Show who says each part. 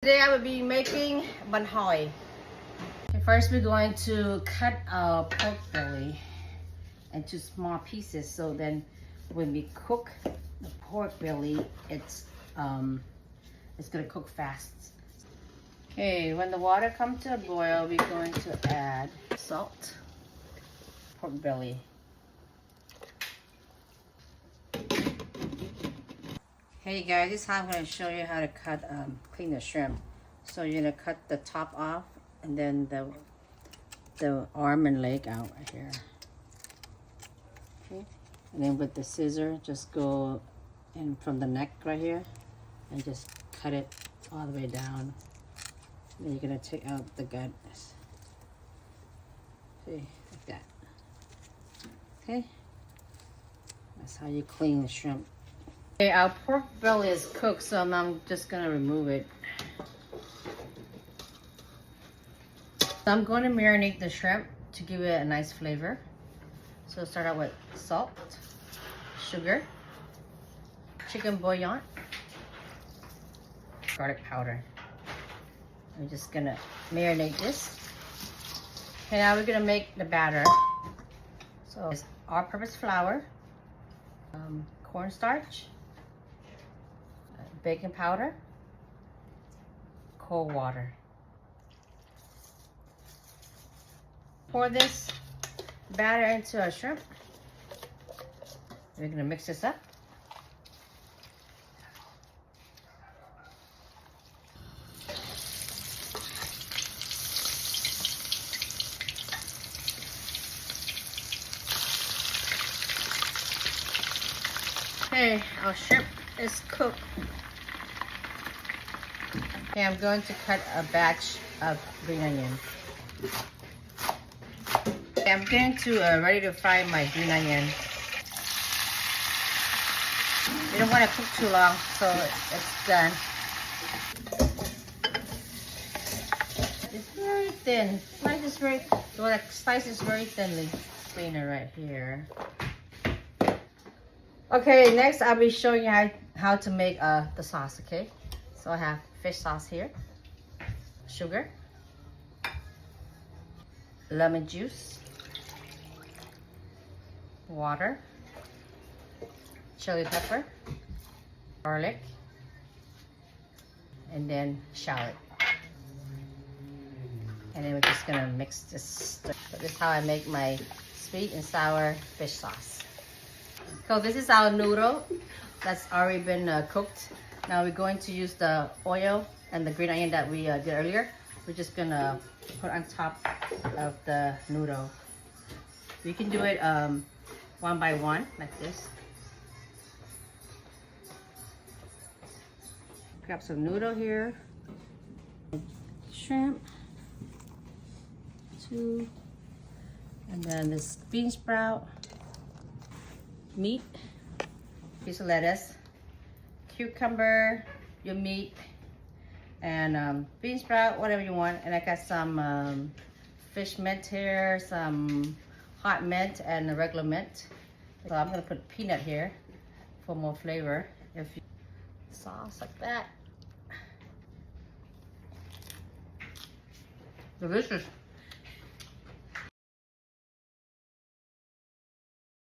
Speaker 1: Today I will be making Banh Hoi. Okay, first we're going to cut our pork belly into small pieces, so then when we cook the pork belly, it's gonna cook fast. Okay, when the water comes to a boil, we're going to add salt, pork belly. Hey guys, this is how I'm going to show you how to cut, clean the shrimp. So you're going to cut the top off and then the arm and leg out right here. Okay, and then with the scissor, just go in from the neck right here and just cut it all the way down. Then you're going to take out the gut. See, like that. Okay, that's how you clean the shrimp. Okay, our pork belly is cooked, so I'm just gonna remove it. So I'm going to marinate the shrimp to give it a nice flavor. So start out with salt, sugar, chicken bouillon, garlic powder. I'm just gonna marinate this. Okay, now we're gonna make the batter. So it's all-purpose flour, cornstarch, baking powder, cold water. Pour this batter into our shrimp. We're gonna mix this up. Okay, our shrimp is cooked. Okay, I'm going to cut a batch of green onion. Okay, I'm getting to ready to fry my green onion. You don't want to cook too long, so it's done. It's very thin. Slice is very thinly. Cleaner right here. Okay, next I'll be showing you how to make the sauce. Okay, so I have fish sauce here, sugar, lemon juice, water, chili pepper, garlic, and then shallot. And then we're just gonna mix this. So this is how I make my sweet and sour fish sauce. So this is our noodle that's already been cooked. Now we're going to use the oil and the green onion that we did earlier. We're just gonna put on top of the noodle. You can do it one by one, like this. Grab some noodle here. Shrimp. 2. And then this bean sprout. Meat. Piece of lettuce. Cucumber, your meat, and bean sprout, whatever you want. And I got some fish mint here, some hot mint, and the regular mint. So I'm gonna put peanut here for more flavor. Sauce like that. Delicious.